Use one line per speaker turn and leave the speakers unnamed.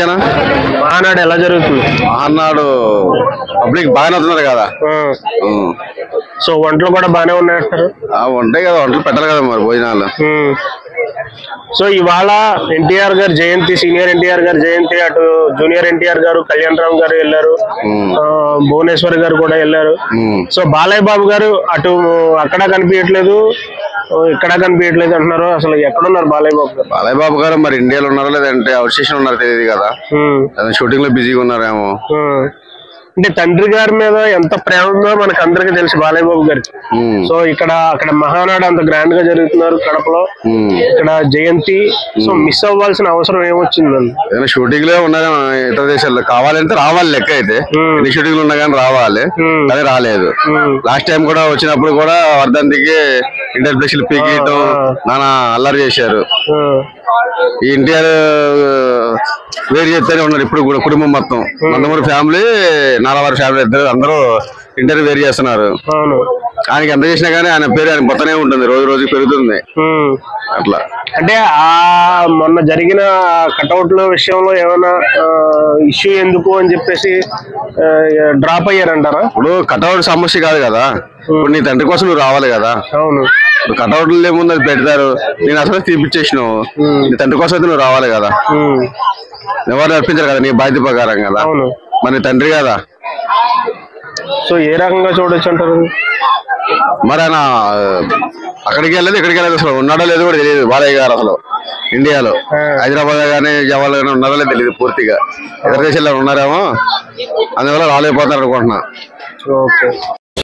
అంతేనా?
మహానాడు ఎలా జరుగుతుంది?
మహానాడు పబ్లిక్ బాగానే అవుతున్నారు కదా.
సో వంటలు కూడా బాగానే ఉన్నాయంటారు.
ఉంటాయి కదా, వంటలు పెట్టాలి కదా మరి భోజనాలు.
సో ఇవాళ ఎన్టీఆర్ గారు జయంతి, సీనియర్ ఎన్టీఆర్ గారు జయంతి, అటు జూనియర్ ఎన్టీఆర్ గారు, కళ్యాణ్ రామ్ గారు వెళ్ళారు, భువనేశ్వర్ గారు కూడా వెళ్ళారు. సో బాలయ్య బాబు గారు అటు అక్కడ కనిపించట్లేదు, ఇక్కడ కనిపించట్లేదు అంటున్నారు. అసలు ఎక్కడున్నారు బాలయ్య బాబు గారు?
బాలయ్య బాబు గారు మరి ఇండియాలో ఉన్నారో లేదంటే అవుట్ స్టేషన్ ఉన్నారో తెలియదు కదా, షూటింగ్ లో బిజీగా ఉన్నారేమో.
అంటే తండ్రి గారి మీద ఎంత ప్రేమ ఉందో మనకు అందరికీ తెలుసు బాలయ్య బాబు గారికి. సో అక్కడ మహానాడు అంత గ్రాండ్ గా జరుగుతున్నారు కడపలో, ఇక్కడ జయంతి. సో మిస్ అవ్వాల్సిన అవసరం ఏమొచ్చిందండి?
షూటింగ్ లో ఉన్నా ఇతర దేశాల్లో కావాలంటే రావాలి, లెక్క అయితే ఎన్ని షూటింగ్లు ఉన్నా కానీ రావాలి, అదే రాలేదు. లాస్ట్ టైం కూడా వచ్చినప్పుడు కూడా వర్ధంతికి ఇంటర్ ఫ్లెక్స్ పీకేయటం నానా అల్లరి చేశారు. ఈ ఎన్టీఆర్ వేరు చేస్తూనే ఉన్నారు ఇప్పుడు కూడా, కుటుంబం మొత్తం నందమూరి ఫ్యామిలీ, నాలవారి ఫ్యామిలీ ఇద్దరు అందరూ ఇంటర్ వేరు చేస్తున్నారు. ఆయనకి ఎంత చేసినా కానీ ఆయన పేరు ఆయన పోతూనే ఉంటుంది, రోజు రోజుకి పెరుగుతుంది అట్లా.
అంటే మొన్న జరిగిన కటౌట్ల విషయంలో ఏమైనా ఇష్యూ ఎందుకు అని చెప్పేసి డ్రాప్ అయ్యారంటారా?
ఇప్పుడు కటౌట్ సమస్య కాదు కదా, ఇప్పుడు నీ తండ్రి కోసం నువ్వు రావాలి కదా.
అవును,
కటౌట్లు ఏముంది, అది పెడతారు, నేను అసలు తీపిచ్చేసినావు, నీ తండ్రి కోసం అయితే నువ్వు రావాలి కదా. ఎవరు నడిపించారు కదా నీ బాధ్యత ప్రకారం కదా, మరి నీ తండ్రి కదా.
సో ఏ రకంగా చూడొచ్చు అంటారు?
మరి ఆయన అక్కడికి వెళ్ళలేదు, ఇక్కడికి వెళ్ళలేదు, అసలు ఉన్నాడో లేదో కూడా తెలియదు బాలయ్య గారు. అసలు ఇండియాలో హైదరాబాద్ గానీ జవాల్ గానీ ఉన్నారో లేదో తెలియదు పూర్తిగా. ఇతర దేశాల్లో ఉన్నారేమో, అందువల్ల రాలేకపోతున్నారు అనుకుంటున్నా.
ఓకే.